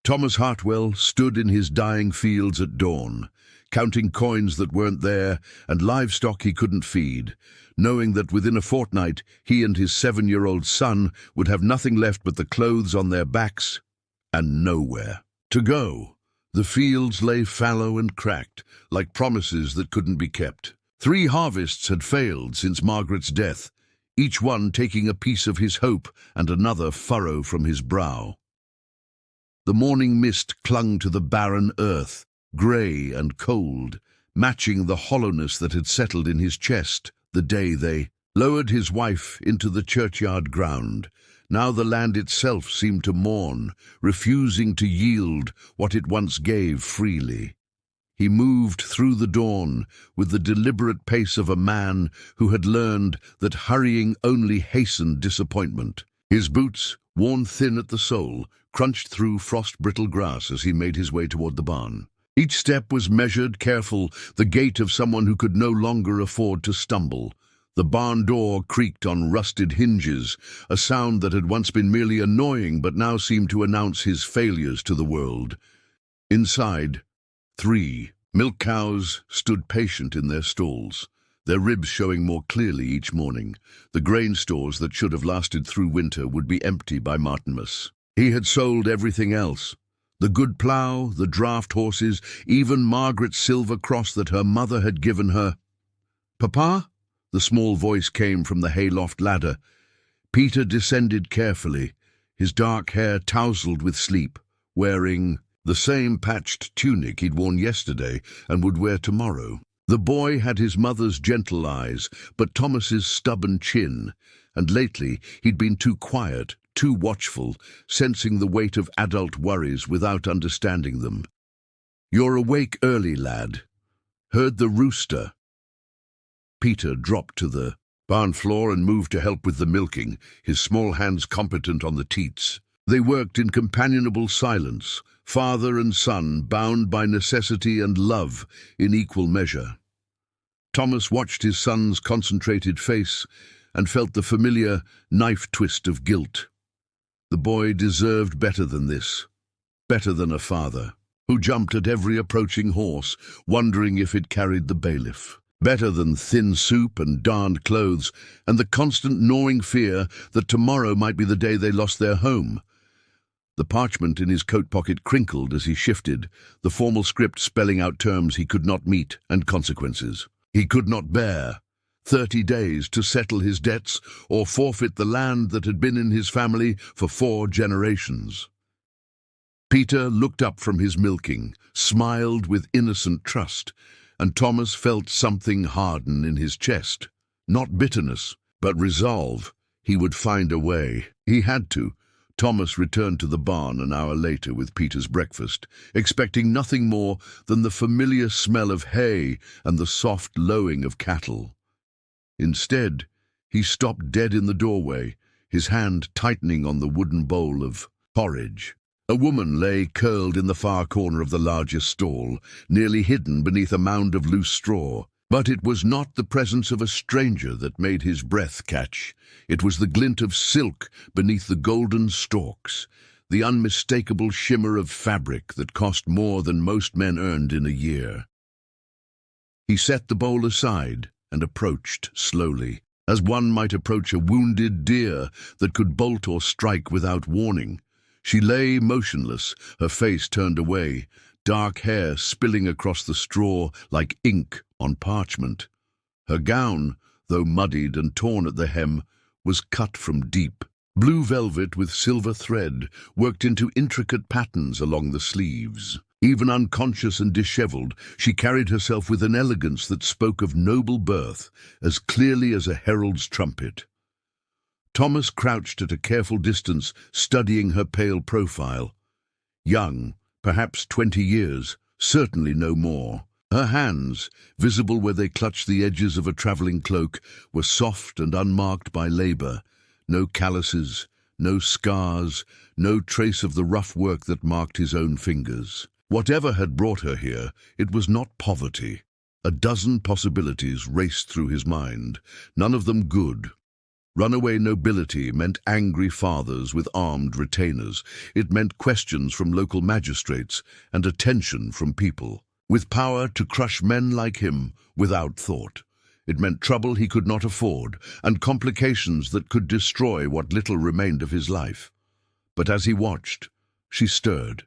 Thomas Hartwell stood in his dying fields at dawn, counting coins that weren't there and livestock he couldn't feed, knowing that within a fortnight he and his 7-year-old son would have nothing left but the clothes on their backs and nowhere to go. The fields lay fallow and cracked, like promises that couldn't be kept. 3 harvests had failed since Margaret's death, each one taking a piece of his hope and another furrow from his brow. The morning mist clung to the barren earth, grey and cold, matching the hollowness that had settled in his chest the day they lowered his wife into the churchyard ground. Now the land itself seemed to mourn, refusing to yield what it once gave freely. He moved through the dawn with the deliberate pace of a man who had learned that hurrying only hastened disappointment. His boots, worn thin at the sole, crunched through frost-brittle grass as he made his way toward the barn. Each step was measured, careful, the gait of someone who could no longer afford to stumble. The barn door creaked on rusted hinges, a sound that had once been merely annoying but now seemed to announce his failures to the world. Inside, 3 milk cows stood patient in their stalls, their ribs showing more clearly each morning. The grain stores that should have lasted through winter would be empty by Martinmas. He had sold everything else. The good plough, the draft horses, even Margaret's silver cross that her mother had given her. "Papa?" The small voice came from the hayloft ladder. Peter descended carefully, his dark hair tousled with sleep, wearing the same patched tunic he'd worn yesterday and would wear tomorrow. The boy had his mother's gentle eyes, but Thomas's stubborn chin, and lately he'd been too quiet, too watchful, sensing the weight of adult worries without understanding them. "You're awake early, lad. Heard the rooster." Peter dropped to the barn floor and moved to help with the milking, his small hands competent on the teats. They worked in companionable silence, father and son bound by necessity and love in equal measure. Thomas watched his son's concentrated face and felt the familiar knife twist of guilt. The boy deserved better than this, better than a father who jumped at every approaching horse, wondering if it carried the bailiff. Better than thin soup and darned clothes and the constant gnawing fear that tomorrow might be the day they lost their home. The parchment in his coat pocket crinkled as he shifted, the formal script spelling out terms he could not meet and consequences he could not bear. 30 days to settle his debts or forfeit the land that had been in his family for 4 generations. Peter looked up from his milking, smiled with innocent trust, and Thomas felt something harden in his chest. Not bitterness, but resolve. He would find a way. He had to. Thomas returned to the barn an hour later with Peter's breakfast, expecting nothing more than the familiar smell of hay and the soft lowing of cattle. Instead, he stopped dead in the doorway, his hand tightening on the wooden bowl of porridge. A woman lay curled in the far corner of the largest stall, nearly hidden beneath a mound of loose straw. But it was not the presence of a stranger that made his breath catch. It was the glint of silk beneath the golden stalks, the unmistakable shimmer of fabric that cost more than most men earned in a year. He set the bowl aside and approached slowly, as one might approach a wounded deer that could bolt or strike without warning. She lay motionless, her face turned away, dark hair spilling across the straw like ink on parchment. Her gown, though muddied and torn at the hem, was cut from deep blue velvet with silver thread worked into intricate patterns along the sleeves. Even unconscious and disheveled, she carried herself with an elegance that spoke of noble birth, as clearly as a herald's trumpet. Thomas crouched at a careful distance, studying her pale profile. Young, perhaps 20 years, certainly no more. Her hands, visible where they clutched the edges of a traveling cloak, were soft and unmarked by labor. No calluses, no scars, no trace of the rough work that marked his own fingers. Whatever had brought her here, it was not poverty. A dozen possibilities raced through his mind, none of them good. Runaway nobility meant angry fathers with armed retainers. It meant questions from local magistrates and attention from people, with power to crush men like him without thought. It meant trouble he could not afford and complications that could destroy what little remained of his life. But as he watched, she stirred,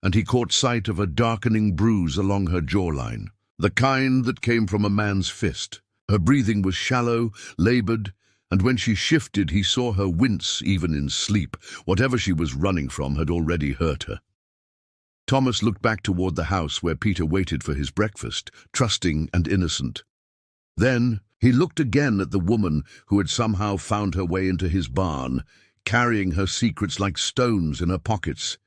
and he caught sight of a darkening bruise along her jawline, the kind that came from a man's fist. Her breathing was shallow, labored, and when she shifted he saw her wince even in sleep. Whatever she was running from had already hurt her. Thomas looked back toward the house where Peter waited for his breakfast, trusting and innocent. Then he looked again at the woman who had somehow found her way into his barn, carrying her secrets like stones in her pockets.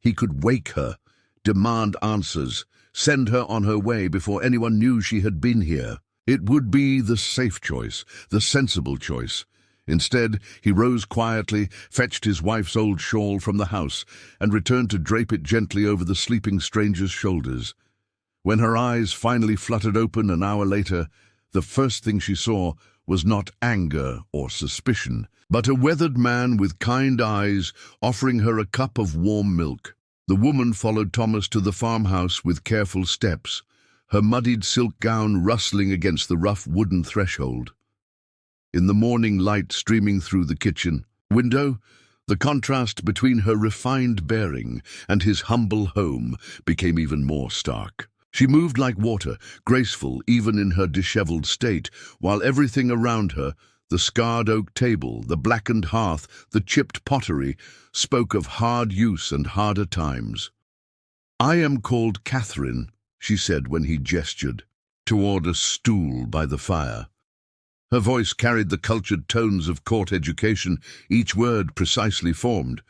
He could wake her, demand answers, send her on her way before anyone knew she had been here. It would be the safe choice, the sensible choice. Instead, he rose quietly, fetched his wife's old shawl from the house, and returned to drape it gently over the sleeping stranger's shoulders. When her eyes finally fluttered open an hour later, the first thing she saw was not anger or suspicion, but a weathered man with kind eyes offering her a cup of warm milk. The woman followed Thomas to the farmhouse with careful steps, her muddied silk gown rustling against the rough wooden threshold. In the morning light streaming through the kitchen window, the contrast between her refined bearing and his humble home became even more stark. She moved like water, graceful even in her disheveled state, while everything around her, the scarred oak table, the blackened hearth, the chipped pottery, spoke of hard use and harder times. "I am called Catherine," she said when he gestured toward a stool by the fire. Her voice carried the cultured tones of court education, each word precisely formed.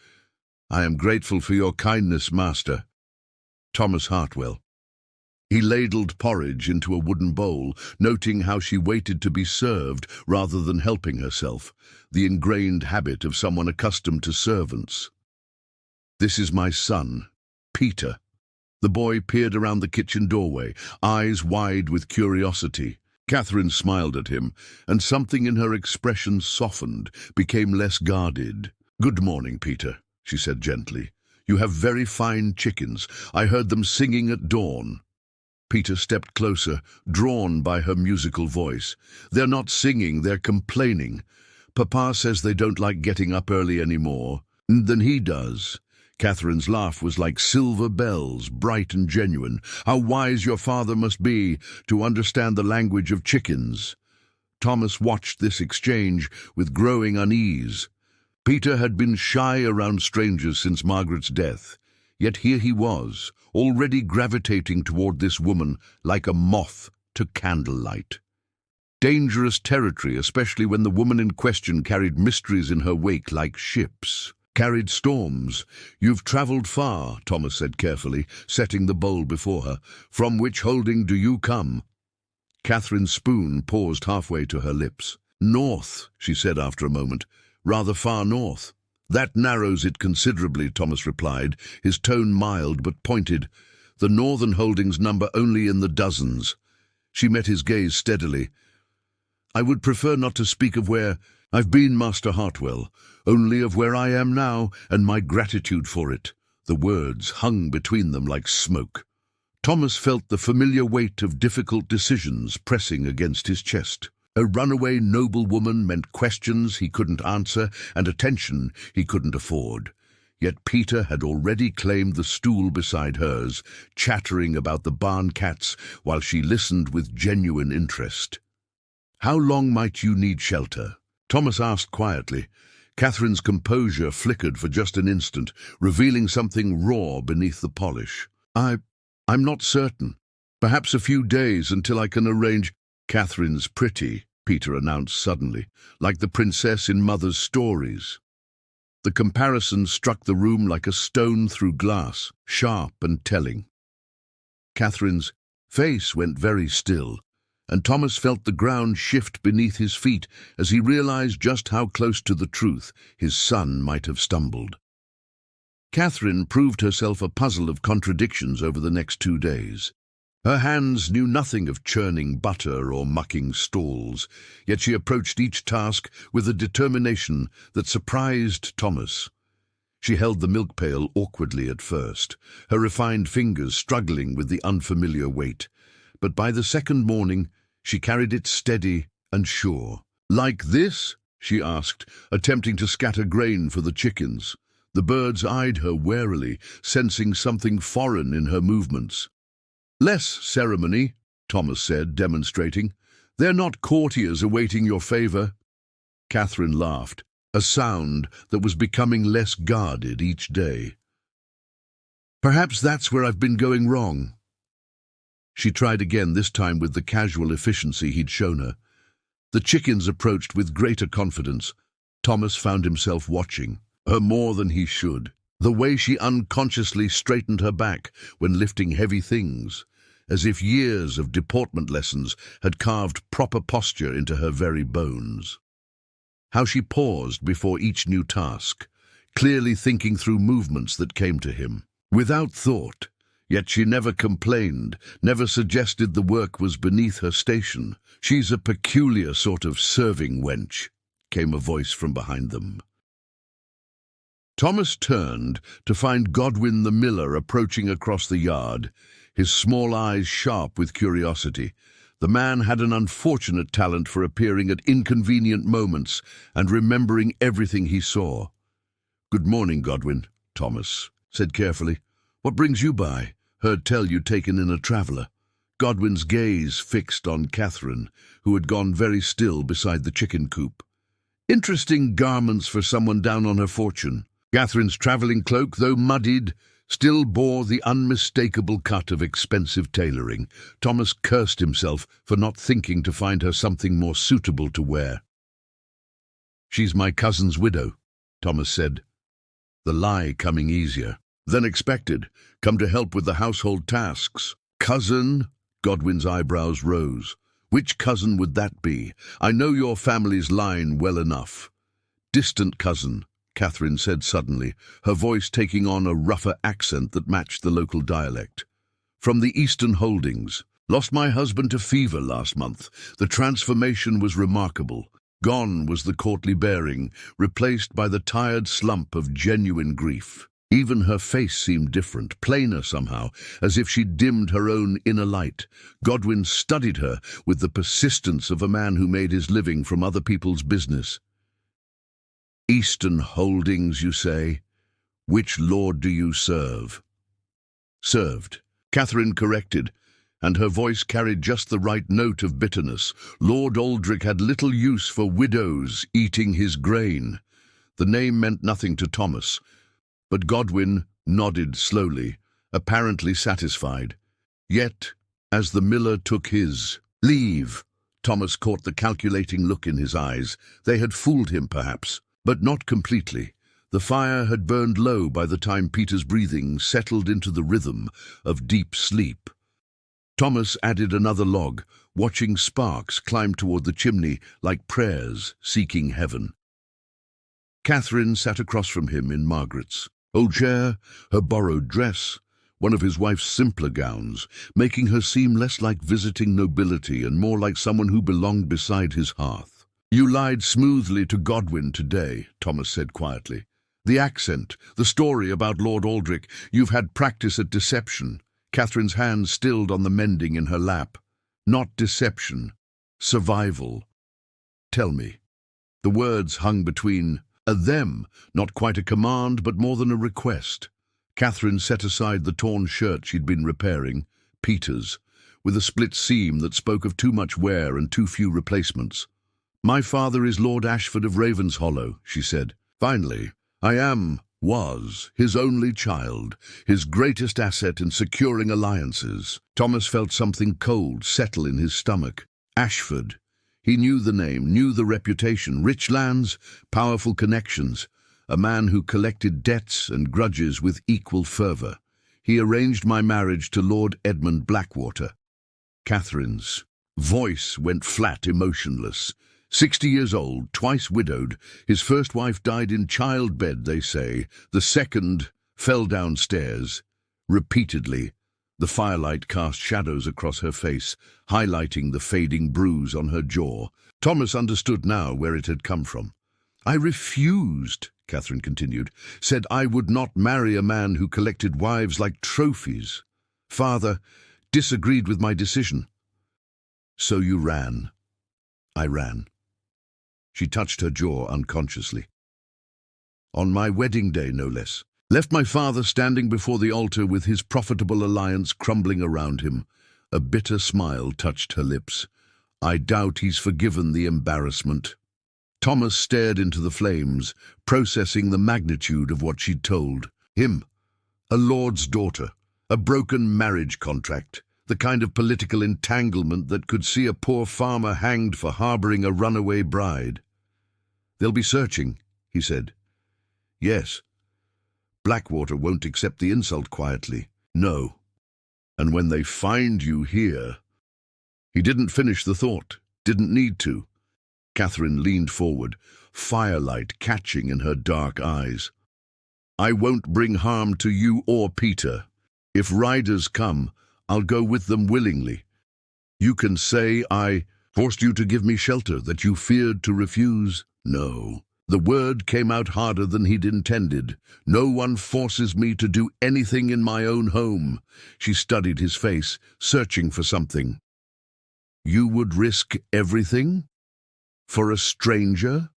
"I am grateful for your kindness, master." Thomas Hartwell. He ladled porridge into a wooden bowl, noting how she waited to be served rather than helping herself, the ingrained habit of someone accustomed to servants. "This is my son, Peter." The boy peered around the kitchen doorway, eyes wide with curiosity. Catherine smiled at him, and something in her expression softened, became less guarded. "Good morning, Peter," she said gently. "You have very fine chickens. I heard them singing at dawn." Peter stepped closer, drawn by her musical voice. "They're not singing, they're complaining. Papa says they don't like getting up early anymore. Then he does." Catherine's laugh was like silver bells, bright and genuine. "How wise your father must be to understand the language of chickens." Thomas watched this exchange with growing unease. Peter had been shy around strangers since Margaret's death, yet here he was, already gravitating toward this woman like a moth to candlelight. Dangerous territory, especially when the woman in question carried mysteries in her wake like ships. Carried storms. "You've traveled far," Thomas said carefully, setting the bowl before her. "From which holding do you come?" Catherine's spoon paused halfway to her lips. "North," she said after a moment. "Rather far north." "That narrows it considerably," Thomas replied, his tone mild but pointed. "The northern holdings number only in the dozens." She met his gaze steadily. "I would prefer not to speak of where I've been, Master Hartwell, only of where I am now and my gratitude for it." The words hung between them like smoke. Thomas felt the familiar weight of difficult decisions pressing against his chest. A runaway noblewoman meant questions he couldn't answer and attention he couldn't afford. Yet Peter had already claimed the stool beside hers, chattering about the barn cats while she listened with genuine interest. "How long might you need shelter?" Thomas asked quietly. Catherine's composure flickered for just an instant, revealing something raw beneath the polish. I'm not certain. Perhaps a few days until I can arrange." "Catherine's pretty," Peter announced suddenly, "like the princess in Mother's stories." The comparison struck the room like a stone through glass, sharp and telling. Catherine's face went very still, and Thomas felt the ground shift beneath his feet as he realized just how close to the truth his son might have stumbled. Catherine proved herself a puzzle of contradictions over the next 2 days. Her hands knew nothing of churning butter or mucking stalls, yet she approached each task with a determination that surprised Thomas. She held the milk pail awkwardly at first, her refined fingers struggling with the unfamiliar weight, but by the second morning she carried it steady and sure. "Like this?" she asked, attempting to scatter grain for the chickens. The birds eyed her warily, sensing something foreign in her movements. "Less ceremony," Thomas said, demonstrating. "They're not courtiers awaiting your favor." Catherine laughed, a sound that was becoming less guarded each day. "Perhaps that's where I've been going wrong." She tried again, this time with the casual efficiency he'd shown her. The chickens approached with greater confidence. Thomas found himself watching her more than he should. The way she unconsciously straightened her back when lifting heavy things, as if years of deportment lessons had carved proper posture into her very bones. How she paused before each new task, clearly thinking through movements that came to him. Without thought, yet she never complained, never suggested the work was beneath her station. "She's a peculiar sort of serving wench," came a voice from behind them. Thomas turned to find Godwin the miller approaching across the yard, his small eyes sharp with curiosity. The man had an unfortunate talent for appearing at inconvenient moments and remembering everything he saw. "Good morning, Godwin," Thomas said carefully. "What brings you by? Heard tell you'd taken in a traveller." Godwin's gaze fixed on Catherine, who had gone very still beside the chicken coop. "Interesting garments for someone down on her fortune." Catherine's travelling cloak, though muddied, still bore the unmistakable cut of expensive tailoring. Thomas cursed himself for not thinking to find her something more suitable to wear. "She's my cousin's widow," Thomas said, the lie coming easier than expected. "Come to help with the household tasks." "Cousin?" Godwin's eyebrows rose. "Which cousin would that be? I know your family's line well enough." "Distant cousin," Catherine said suddenly, her voice taking on a rougher accent that matched the local dialect. "From the Eastern Holdings. Lost my husband to fever last month. The transformation was remarkable. Gone was the courtly bearing, replaced by the tired slump of genuine grief. Even her face seemed different, plainer somehow, as if she'd dimmed her own inner light. Godwin studied her with the persistence of a man who made his living from other people's business. "Eastern Holdings, you say? Which lord do you serve?" "Served," Catherine corrected, and her voice carried just the right note of bitterness. "Lord Aldrich had little use for widows eating his grain." The name meant nothing to Thomas, but Godwin nodded slowly, apparently satisfied. Yet, as the miller took his leave, Thomas caught the calculating look in his eyes. They had fooled him, perhaps, but not completely. The fire had burned low by the time Peter's breathing settled into the rhythm of deep sleep. Thomas added another log, watching sparks climb toward the chimney like prayers seeking heaven. Catherine sat across from him in Margaret's old chair, her borrowed dress, one of his wife's simpler gowns, making her seem less like visiting nobility and more like someone who belonged beside his hearth. "You lied smoothly to Godwin today," Thomas said quietly. "The accent, the story about Lord Aldrich, you've had practice at deception." Catherine's hand stilled on the mending in her lap. "Not deception, survival. Tell me." The words hung between a them, not quite a command, but more than a request. Catherine set aside the torn shirt she'd been repairing, Peter's, with a split seam that spoke of too much wear and too few replacements. "My father is Lord Ashford of Ravenshollow," she said. "Finally, was his only child, his greatest asset in securing alliances." Thomas felt something cold settle in his stomach. Ashford. He knew the name, knew the reputation, rich lands, powerful connections, a man who collected debts and grudges with equal fervour. "He arranged my marriage to Lord Edmund Blackwater." Catherine's voice went flat, emotionless. 60 years old, twice widowed. His first wife died in childbed, they say. The second fell downstairs. Repeatedly. The firelight cast shadows across her face, highlighting the fading bruise on her jaw. Thomas understood now where it had come from. "I refused," Catherine continued, "said I would not marry a man who collected wives like trophies. Father disagreed with my decision." "So you ran." "I ran." She touched her jaw unconsciously. "On my wedding day, no less. Left my father standing before the altar with his profitable alliance crumbling around him." A bitter smile touched her lips. "I doubt he's forgiven the embarrassment." Thomas stared into the flames, processing the magnitude of what she'd told him. A lord's daughter, a broken marriage contract, the kind of political entanglement that could see a poor farmer hanged for harboring a runaway bride. "They'll be searching," he said. "Yes. Blackwater won't accept the insult quietly." "No. And when they find you here—" He didn't finish the thought, didn't need to. Catherine leaned forward, firelight catching in her dark eyes. "I won't bring harm to you or Peter. If riders come, I'll go with them willingly. You can say I forced you to give me shelter, that you feared to refuse." "No." The word came out harder than he'd intended. "No one forces me to do anything in my own home." She studied his face, searching for something. "You would risk everything? For a stranger?"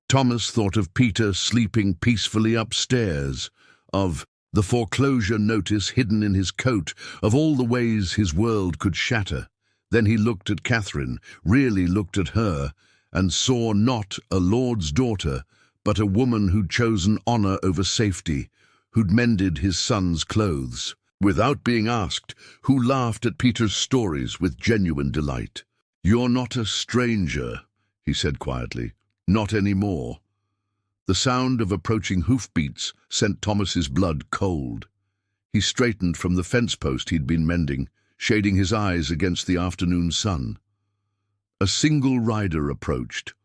Thomas thought of Peter sleeping peacefully upstairs, of the foreclosure notice hidden in his coat, of all the ways his world could shatter. Then he looked at Catherine, really looked at her, and saw not a lord's daughter, but a woman who'd chosen honor over safety, who'd mended his son's clothes. Without being asked, who laughed at Peter's stories with genuine delight. "You're not a stranger," he said quietly. "Not anymore." The sound of approaching hoofbeats sent Thomas's blood cold. He straightened from the fence post he'd been mending, shading his eyes against the afternoon sun. A single rider approached,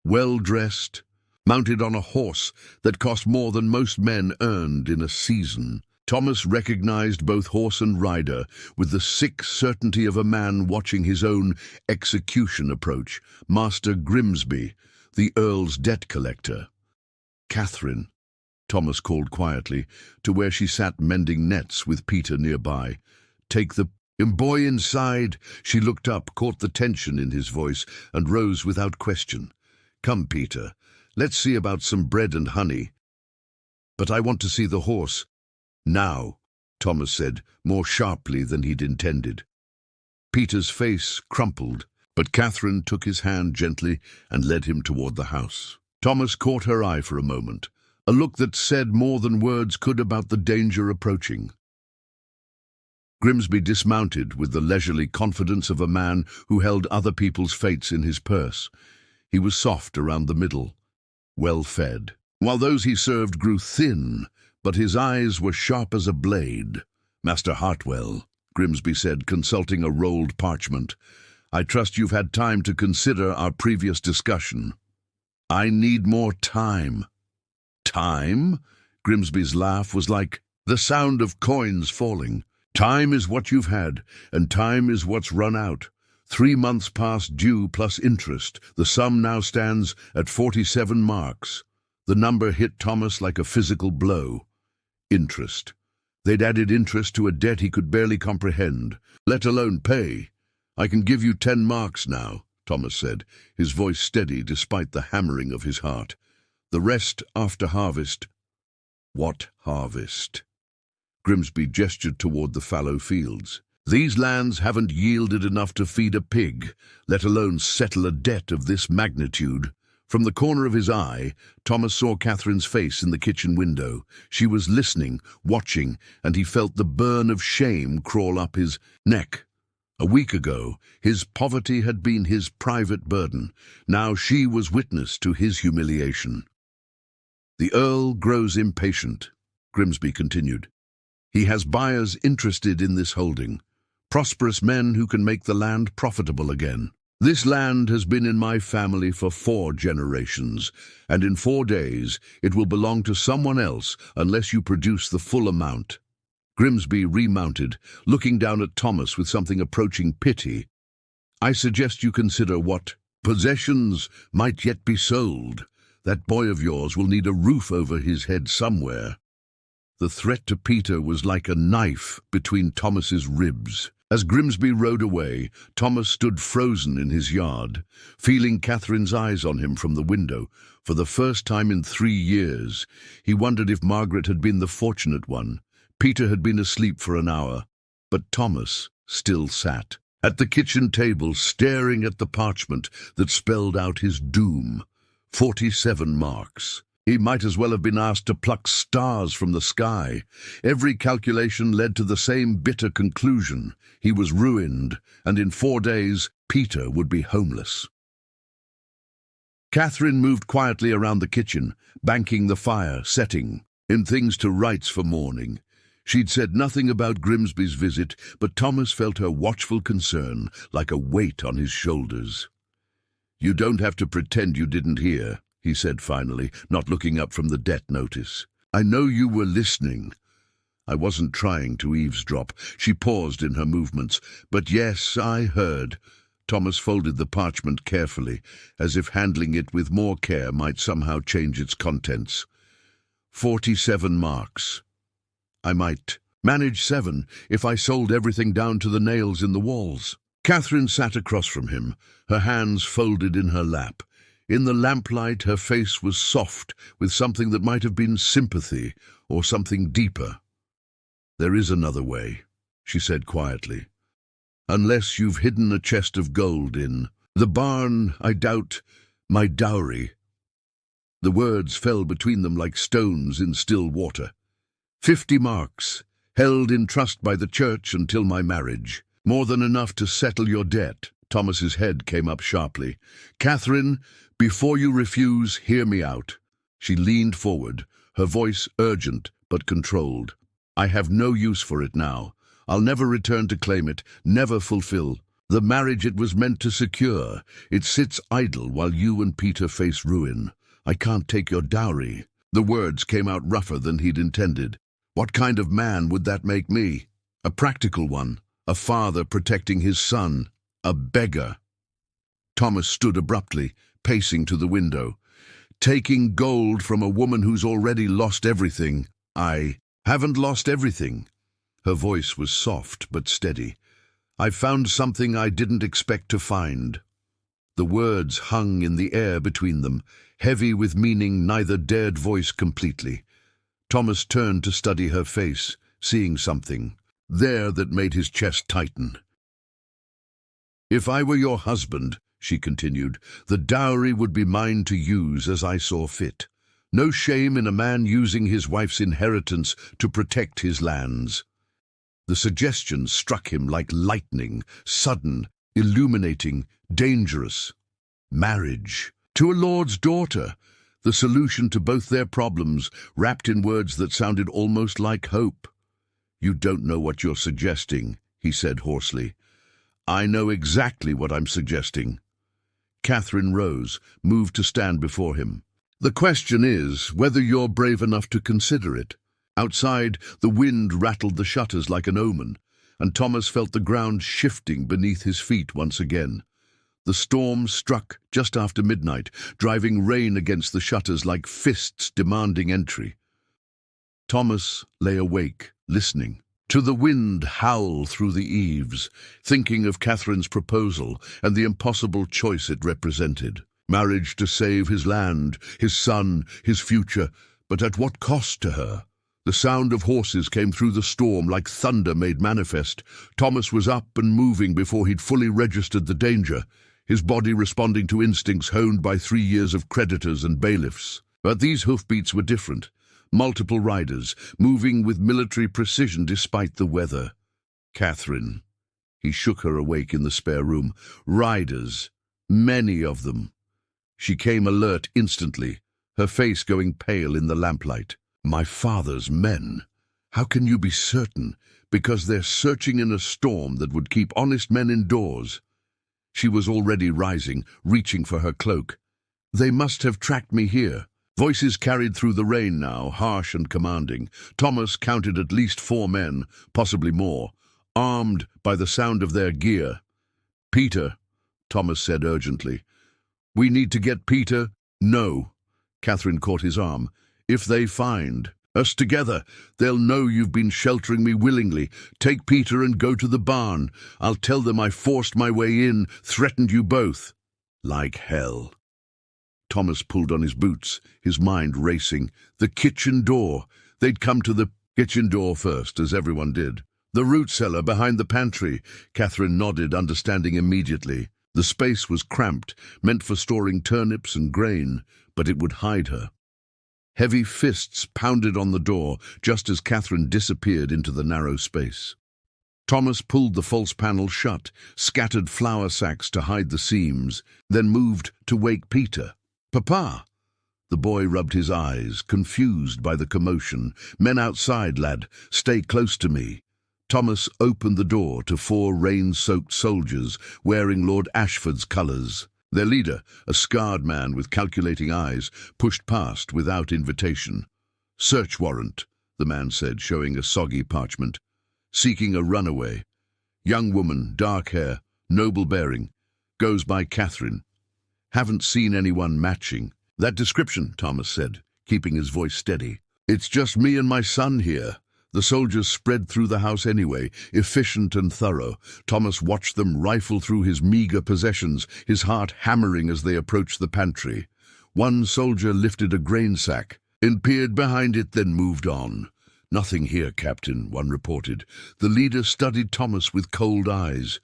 well-dressed, mounted on a horse that cost more than most men earned in a season. Thomas recognized both horse and rider with the sick certainty of a man watching his own execution approach. Master Grimsby, the Earl's debt collector. "Catherine," Thomas called quietly, to where she sat mending nets with Peter nearby. "Take the boy inside." She looked up, caught the tension in his voice, and rose without question. "Come, Peter, let's see about some bread and honey." "But I want to see the horse." "Now," Thomas said, more sharply than he'd intended. Peter's face crumpled, but Catherine took his hand gently and led him toward the house. Thomas caught her eye for a moment, a look that said more than words could about the danger approaching. Grimsby dismounted with the leisurely confidence of a man who held other people's fates in his purse. He was soft around the middle, well-fed, while those he served grew thin, but his eyes were sharp as a blade. "Master Hartwell," Grimsby said, consulting a rolled parchment, "I trust you've had time to consider our previous discussion." "I need more time." "Time?" Grimsby's laugh was like the sound of coins falling. "Time is what you've had, and time is what's run out. 3 months past due plus interest. The sum now stands at 47 marks. The number hit Thomas like a physical blow. Interest. They'd added interest to a debt he could barely comprehend, let alone pay. "I can give you 10 marks now," Thomas said, his voice steady despite the hammering of his heart. "The rest after harvest." "What harvest?" Grimsby gestured toward the fallow fields. "These lands haven't yielded enough to feed a pig, let alone settle a debt of this magnitude." From the corner of his eye, Thomas saw Catherine's face in the kitchen window. She was listening, watching, and he felt the burn of shame crawl up his neck. A week ago, his poverty had been his private burden. Now she was witness to his humiliation. "The Earl grows impatient," Grimsby continued. "He has buyers interested in this holding, prosperous men who can make the land profitable again. This land has been in my family for 4 generations, and in 4 days it will belong to someone else unless you produce the full amount." Grimsby remounted, looking down at Thomas with something approaching pity. "I suggest you consider what possessions might yet be sold. That boy of yours will need a roof over his head somewhere." The threat to Peter was like a knife between Thomas's ribs. As Grimsby rode away, Thomas stood frozen in his yard, feeling Catherine's eyes on him from the window. For the first time in 3 years, he wondered if Margaret had been the fortunate one. Peter had been asleep for an hour, but Thomas still sat at the kitchen table, staring at the parchment that spelled out his doom. 47 marks. He might as well have been asked to pluck stars from the sky. Every calculation led to the same bitter conclusion. He was ruined, and in 4 days, Peter would be homeless. Catherine moved quietly around the kitchen, banking the fire, setting in things to rights for morning. She'd said nothing about Grimsby's visit, but Thomas felt her watchful concern like a weight on his shoulders. "You don't have to pretend you didn't hear," he said finally, not looking up from the debt notice. "I know you were listening." "I wasn't trying to eavesdrop." She paused in her movements. "But yes, I heard." Thomas folded the parchment carefully, as if handling it with more care might somehow change its contents. 47 marks. I might manage 7 if I sold everything down to the nails in the walls. Catherine sat across from him, her hands folded in her lap. In the lamplight, her face was soft with something that might have been sympathy or something deeper. "There is another way," she said quietly. "Unless you've hidden a chest of gold in the barn, I doubt, my dowry." The words fell between them like stones in still water. 50 marks, held in trust by the church until my marriage. More than enough to settle your debt." Thomas's head came up sharply. "Catherine, before you refuse, hear me out." She leaned forward, her voice urgent but controlled. "I have no use for it now. I'll never return to claim it, never fulfill the marriage it was meant to secure. It sits idle while you and Peter face ruin. I can't take your dowry." The words came out rougher than he'd intended. What kind of man would that make me? A practical one, a father protecting his son, a beggar. Thomas stood abruptly, pacing to the window. "Taking gold from a woman who's already lost everything. I haven't lost everything." Her voice was soft but steady. "I found something I didn't expect to find." The words hung in the air between them, heavy with meaning neither dared voice completely. Thomas turned to study her face, seeing something there that made his chest tighten. "If I were your husband," she continued, "the dowry would be mine to use as I saw fit. No shame in a man using his wife's inheritance to protect his lands." The suggestion struck him like lightning, sudden, illuminating, dangerous. Marriage to a lord's daughter, the solution to both their problems, wrapped in words that sounded almost like hope. "You don't know what you're suggesting," he said hoarsely. "I know exactly what I'm suggesting." Catherine rose, moved to stand before him. "The question is whether you're brave enough to consider it." Outside, the wind rattled the shutters like an omen, and Thomas felt the ground shifting beneath his feet once again. The storm struck just after midnight, driving rain against the shutters like fists demanding entry. Thomas lay awake, listening to the wind howl through the eaves, thinking of Catherine's proposal and the impossible choice it represented. Marriage to save his land, his son, his future, but at what cost to her? The sound of horses came through the storm like thunder made manifest. Thomas was up and moving before he'd fully registered the danger, his body responding to instincts honed by 3 years of creditors and bailiffs. But these hoofbeats were different. Multiple riders, moving with military precision despite the weather. Catherine. He shook her awake in the spare room. Riders. Many of them. She came alert instantly, her face going pale in the lamplight. "My father's men. How can you be certain? Because they're searching in a storm that would keep honest men indoors." She was already rising, reaching for her cloak. "They must have tracked me here. Voices carried through the rain now, harsh and commanding. Thomas counted at least 4 men, possibly more, armed by the sound of their gear. "Peter," Thomas said urgently. "We need to get Peter." "No." Catherine caught his arm. "If they find us together, they'll know you've been sheltering me willingly. Take Peter and go to the barn. I'll tell them I forced my way in, threatened you both." "Like hell." Thomas pulled on his boots, his mind racing. The kitchen door. They'd come to the kitchen door first, as everyone did. "The root cellar behind the pantry." Catherine nodded, understanding immediately. The space was cramped, meant for storing turnips and grain, but it would hide her. Heavy fists pounded on the door just as Catherine disappeared into the narrow space. Thomas pulled the false panel shut, scattered flour sacks to hide the seams, then moved to wake Peter. "Papa!" The boy rubbed his eyes, confused by the commotion. "Men outside, lad. Stay close to me." Thomas opened the door to 4 rain-soaked soldiers wearing Lord Ashford's colours. Their leader, a scarred man with calculating eyes, pushed past without invitation. "Search warrant," the man said, showing a soggy parchment. "Seeking a runaway. Young woman, dark hair, noble bearing. Goes by Catherine. Haven't seen anyone matching." "That description," Thomas said, keeping his voice steady. "It's just me and my son here." The soldiers spread through the house anyway, efficient and thorough. Thomas watched them rifle through his meagre possessions, his heart hammering as they approached the pantry. One soldier lifted a grain sack and peered behind it, then moved on. "Nothing here, Captain," one reported. The leader studied Thomas with cold eyes.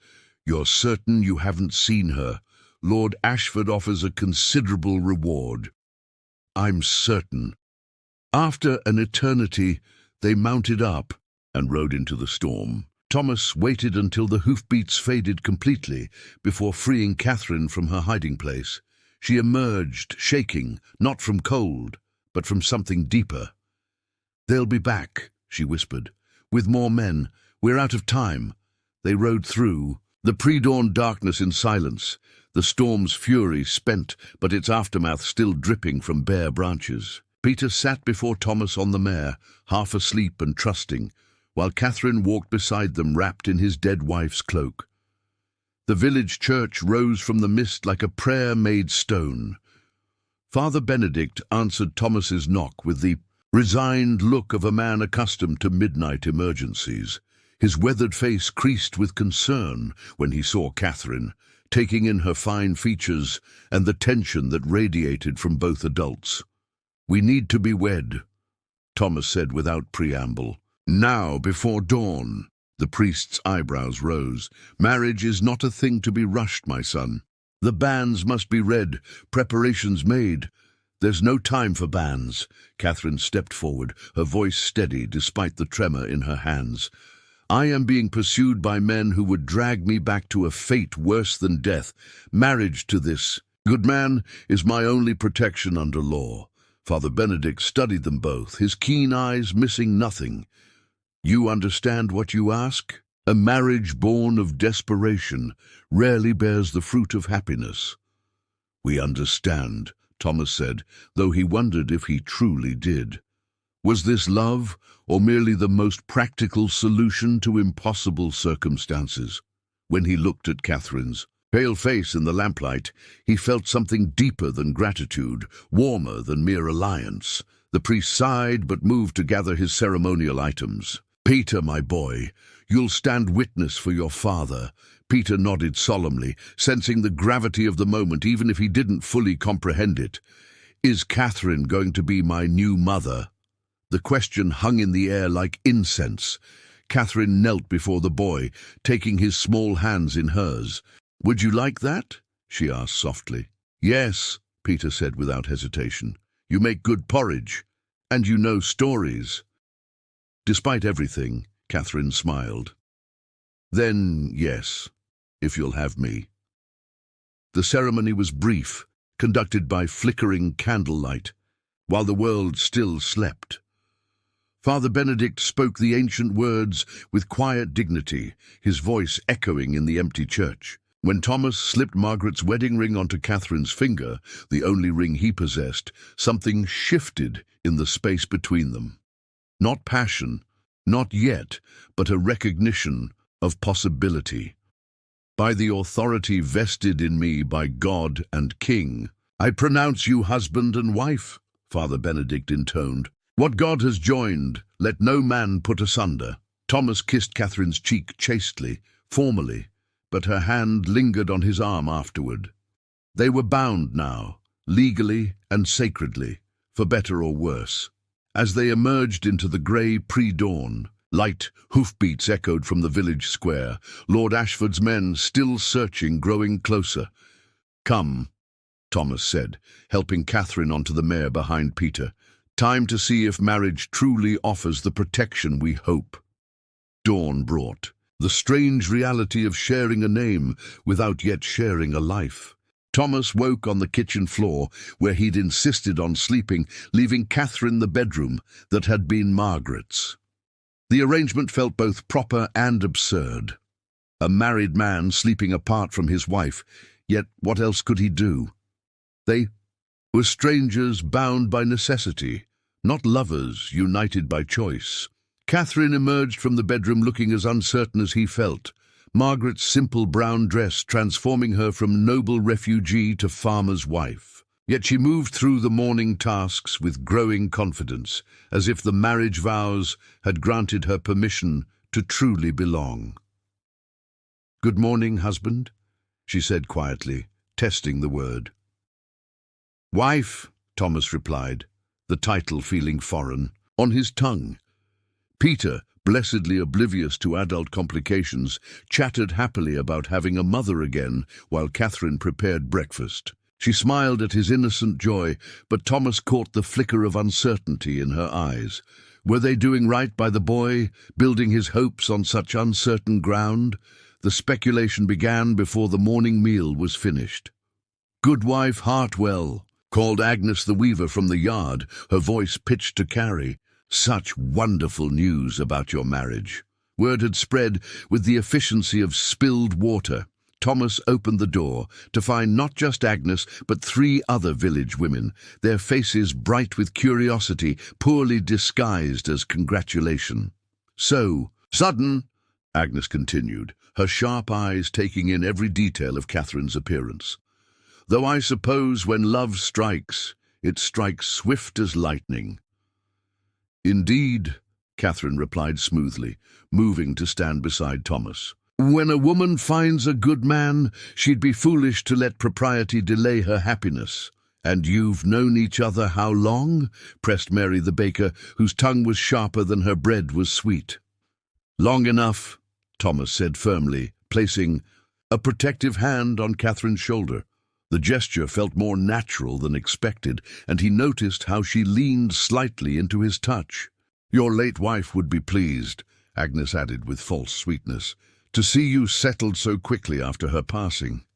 "You're certain you haven't seen her? Lord Ashford offers a considerable reward." "I'm certain." After an eternity, they mounted up and rode into the storm. Thomas waited until the hoofbeats faded completely before freeing Catherine from her hiding place. She emerged, shaking, not from cold, but from something deeper. "They'll be back," she whispered, "with more men. We're out of time." They rode through the pre-dawn darkness in silence, the storm's fury spent, but its aftermath still dripping from bare branches. Peter sat before Thomas on the mare, half asleep and trusting, while Catherine walked beside them wrapped in his dead wife's cloak. The village church rose from the mist like a prayer made stone. Father Benedict answered Thomas's knock with the resigned look of a man accustomed to midnight emergencies. His weathered face creased with concern when he saw Catherine, taking in her fine features and the tension that radiated from both adults. "We need to be wed," Thomas said without preamble. "Now, before dawn." The priest's eyebrows rose. "Marriage is not a thing to be rushed, my son. The banns must be read, preparations made." "There's no time for banns." Catherine stepped forward, her voice steady despite the tremor in her hands. "I am being pursued by men who would drag me back to a fate worse than death. Marriage to this good man is my only protection under law." Father Benedict studied them both, his keen eyes missing nothing. "You understand what you ask? A marriage born of desperation rarely bears the fruit of happiness." "We understand," Thomas said, though he wondered if he truly did. Was this love, or merely the most practical solution to impossible circumstances? When he looked at Catherine's pale face in the lamplight, he felt something deeper than gratitude, warmer than mere alliance. The priest sighed but moved to gather his ceremonial items. "Peter, my boy, you'll stand witness for your father." Peter nodded solemnly, sensing the gravity of the moment even if he didn't fully comprehend it. "Is Catherine going to be my new mother?" The question hung in the air like incense. Catherine knelt before the boy, taking his small hands in hers. "Would you like that?" she asked softly. "Yes," Peter said without hesitation. "You make good porridge, and you know stories." Despite everything, Catherine smiled. "Then, yes, if you'll have me." The ceremony was brief, conducted by flickering candlelight, while the world still slept. Father Benedict spoke the ancient words with quiet dignity, his voice echoing in the empty church. When Thomas slipped Margaret's wedding ring onto Catherine's finger, the only ring he possessed, something shifted in the space between them. Not passion, not yet, but a recognition of possibility. By the authority vested in me by God and King, I pronounce you husband and wife, Father Benedict intoned. What God has joined, let no man put asunder. Thomas kissed Catherine's cheek chastely, formally, but her hand lingered on his arm afterward. They were bound now, legally and sacredly, for better or worse. As they emerged into the grey pre-dawn, light hoofbeats echoed from the village square, Lord Ashford's men, still searching, growing closer. "Come," Thomas said, helping Catherine onto the mare behind Peter. "Time to see if marriage truly offers the protection we hope." Dawn brought the strange reality of sharing a name without yet sharing a life. Thomas woke on the kitchen floor, where he'd insisted on sleeping, leaving Catherine the bedroom that had been Margaret's. The arrangement felt both proper and absurd. A married man sleeping apart from his wife, yet what else could he do? They were strangers bound by necessity, not lovers united by choice. Catherine emerged from the bedroom looking as uncertain as he felt, Margaret's simple brown dress transforming her from noble refugee to farmer's wife. Yet she moved through the morning tasks with growing confidence, as if the marriage vows had granted her permission to truly belong. "Good morning, husband," she said quietly, testing the word. "Wife," Thomas replied, the title feeling foreign on his tongue. Peter, blessedly oblivious to adult complications, chattered happily about having a mother again while Catherine prepared breakfast. She smiled at his innocent joy, but Thomas caught the flicker of uncertainty in her eyes. Were they doing right by the boy, building his hopes on such uncertain ground? The speculation began before the morning meal was finished. "Goodwife Hartwell," called Agnes the weaver from the yard, her voice pitched to Carrie. "Such wonderful news about your marriage." Word had spread with the efficiency of spilled water. Thomas opened the door to find not just Agnes, but 3 other village women, their faces bright with curiosity, poorly disguised as congratulation. "So sudden," Agnes continued, her sharp eyes taking in every detail of Catherine's appearance. "Though I suppose when love strikes, it strikes swift as lightning." "Indeed," Catherine replied smoothly, moving to stand beside Thomas. "When a woman finds a good man, she'd be foolish to let propriety delay her happiness." "And you've known each other how long?" pressed Mary the baker, whose tongue was sharper than her bread was sweet. "Long enough," Thomas said firmly, placing a protective hand on Catherine's shoulder. The gesture felt more natural than expected, and he noticed how she leaned slightly into his touch. "Your late wife would be pleased," Agnes added with false sweetness, "to see you settled so quickly after her passing."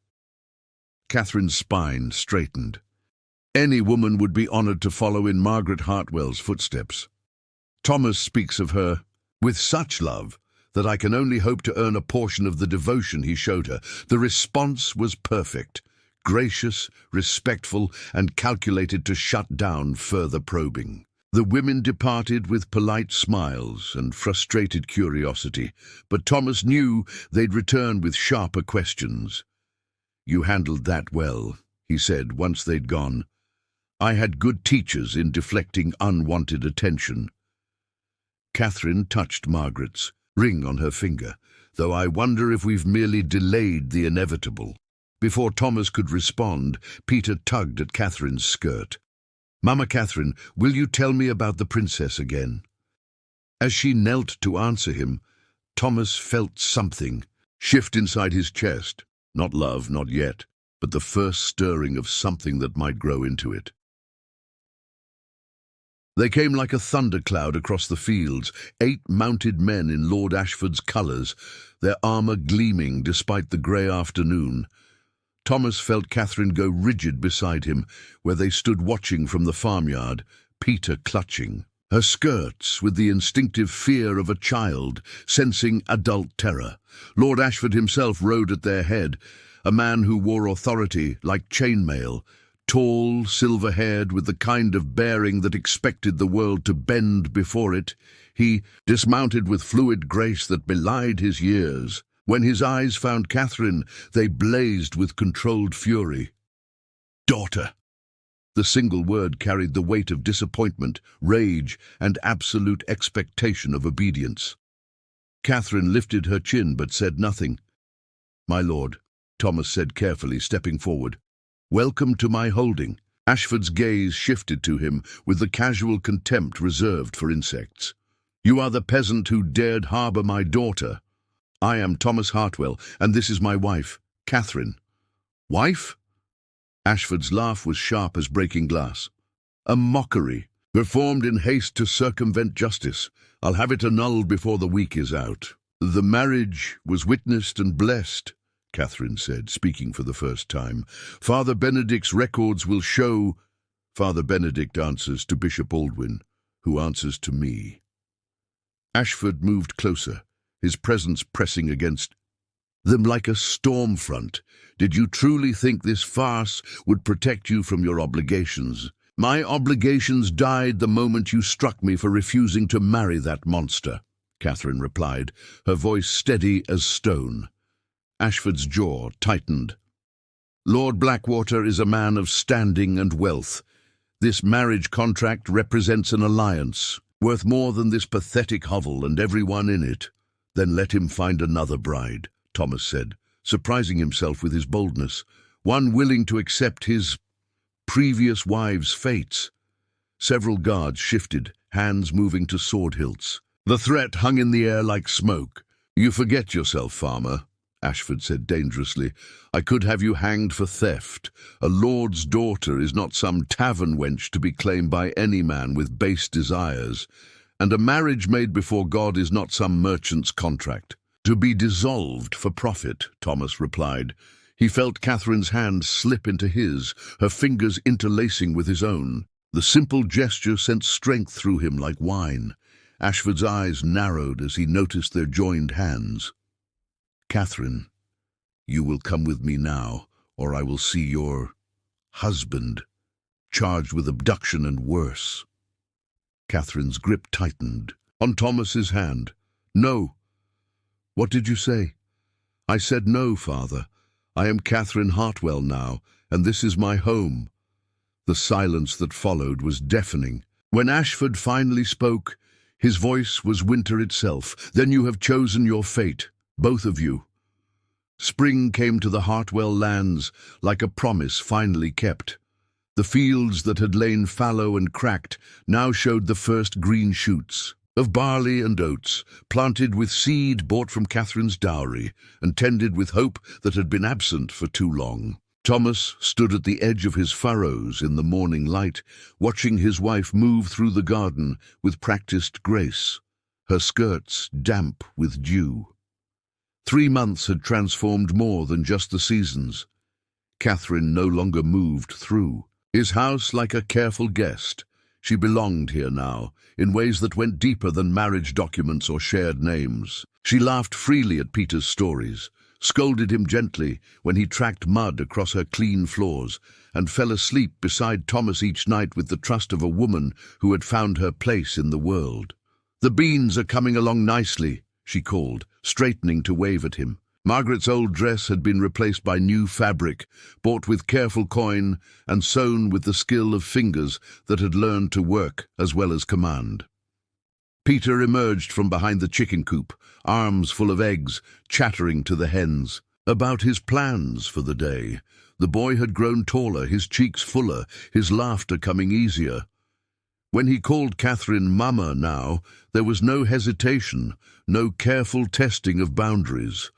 Catherine's spine straightened. Any woman would be honored to follow in Margaret Hartwell's footsteps. Thomas speaks of her with such love that I can only hope to earn a portion of the devotion he showed her. The response was perfect. Gracious, respectful, and calculated to shut down further probing. The women departed with polite smiles and frustrated curiosity, but Thomas knew they'd return with sharper questions. "You handled that well," he said once they'd gone. "I had good teachers in deflecting unwanted attention." Catherine touched Margaret's ring on her finger, "though I wonder if we've merely delayed the inevitable." Before Thomas could respond, Peter tugged at Catherine's skirt. "Mama Catherine, will you tell me about the princess again?" As she knelt to answer him, Thomas felt something shift inside his chest. Not love, not yet, but the first stirring of something that might grow into it. They came like a thundercloud across the fields, 8 mounted men in Lord Ashford's colours, their armour gleaming despite the grey afternoon. Thomas felt Catherine go rigid beside him, where they stood watching from the farmyard, Peter clutching her skirts with the instinctive fear of a child, sensing adult terror. Lord Ashford himself rode at their head, a man who wore authority like chainmail, tall, silver-haired, with the kind of bearing that expected the world to bend before it. He dismounted with fluid grace that belied his years. When his eyes found Catherine, they blazed with controlled fury. "Daughter!" The single word carried the weight of disappointment, rage, and absolute expectation of obedience. Catherine lifted her chin but said nothing. "My lord," Thomas said carefully, stepping forward. "Welcome to my holding." Ashford's gaze shifted to him with the casual contempt reserved for insects. "You are the peasant who dared harbour my daughter. I am Thomas Hartwell, and this is my wife, Catherine." "Wife?" Ashford's laugh was sharp as breaking glass. "A mockery, performed in haste to circumvent justice. I'll have it annulled before the week is out." "The marriage was witnessed and blessed," Catherine said, speaking for the first time. "Father Benedict's records will show—" "Father Benedict answers to Bishop Aldwin, who answers to me." Ashford moved closer, his presence pressing against them like a storm front. "Did you truly think this farce would protect you from your obligations?" "My obligations died the moment you struck me for refusing to marry that monster," Catherine replied, her voice steady as stone. Ashford's jaw tightened. "Lord Blackwater is a man of standing and wealth. This marriage contract represents an alliance, worth more than this pathetic hovel and everyone in it." "Then let him find another bride," Thomas said, surprising himself with his boldness, "one willing to accept his previous wife's fates." Several guards shifted, hands moving to sword hilts. The threat hung in the air like smoke. "You forget yourself, farmer," Ashford said dangerously. "I could have you hanged for theft. A lord's daughter is not some tavern wench to be claimed by any man with base desires, and a marriage made before God is not some merchant's contract to be dissolved for profit," Thomas replied. He felt Catherine's hand slip into his, her fingers interlacing with his own. The simple gesture sent strength through him like wine. Ashford's eyes narrowed as he noticed their joined hands. "Catherine, you will come with me now, or I will see your husband charged with abduction and worse." Catherine's grip tightened on Thomas's hand. "No." "What did you say?" "I said no, Father. I am Catherine Hartwell now, and this is my home." The silence that followed was deafening. When Ashford finally spoke, his voice was winter itself. "Then you have chosen your fate, both of you." Spring came to the Hartwell lands like a promise finally kept. The fields that had lain fallow and cracked now showed the first green shoots of barley and oats, planted with seed bought from Catherine's dowry, and tended with hope that had been absent for too long. Thomas stood at the edge of his furrows in the morning light, watching his wife move through the garden with practiced grace, her skirts damp with dew. 3 months had transformed more than just the seasons. Catherine no longer moved through his house like a careful guest. She belonged here now, in ways that went deeper than marriage documents or shared names. She laughed freely at Peter's stories, scolded him gently when he tracked mud across her clean floors, and fell asleep beside Thomas each night with the trust of a woman who had found her place in the world. "The beans are coming along nicely," she called, straightening to wave at him. Margaret's old dress had been replaced by new fabric, bought with careful coin and sewn with the skill of fingers that had learned to work as well as command. Peter emerged from behind the chicken coop, arms full of eggs, chattering to the hens about his plans for the day. The boy had grown taller, his cheeks fuller, his laughter coming easier. When he called Catherine Mama now, there was no hesitation, no careful testing of boundaries.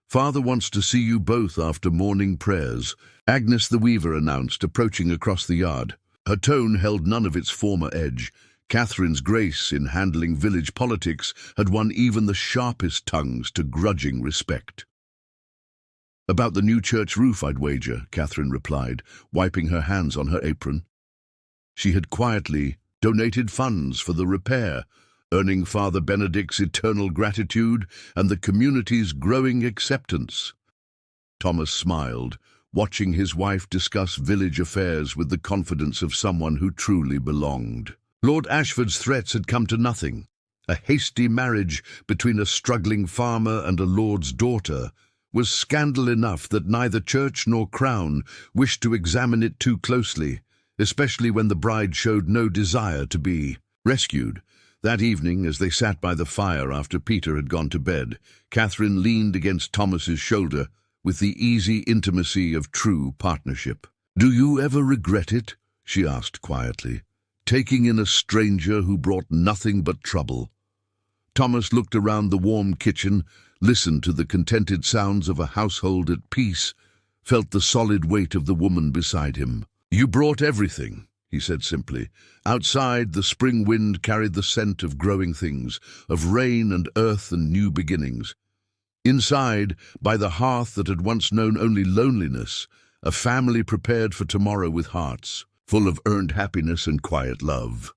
"Father wants to see you both after morning prayers," Agnes the weaver announced, approaching across the yard. Her tone held none of its former edge. Catherine's grace in handling village politics had won even the sharpest tongues to grudging respect. "About the new church roof, I'd wager," Catherine replied, wiping her hands on her apron. She had quietly donated funds for the repair, earning Father Benedict's eternal gratitude and the community's growing acceptance. Thomas smiled, watching his wife discuss village affairs with the confidence of someone who truly belonged. Lord Ashford's threats had come to nothing. A hasty marriage between a struggling farmer and a lord's daughter was scandal enough that neither church nor crown wished to examine it too closely, especially when the bride showed no desire to be rescued. That evening, as they sat by the fire after Peter had gone to bed, Catherine leaned against Thomas's shoulder with the easy intimacy of true partnership. "Do you ever regret it?" she asked quietly, "taking in a stranger who brought nothing but trouble?" Thomas looked around the warm kitchen, listened to the contented sounds of a household at peace, felt the solid weight of the woman beside him. "You brought everything," he said simply. Outside, the spring wind carried the scent of growing things, of rain and earth and new beginnings. Inside, by the hearth that had once known only loneliness, a family prepared for tomorrow with hearts full of earned happiness and quiet love.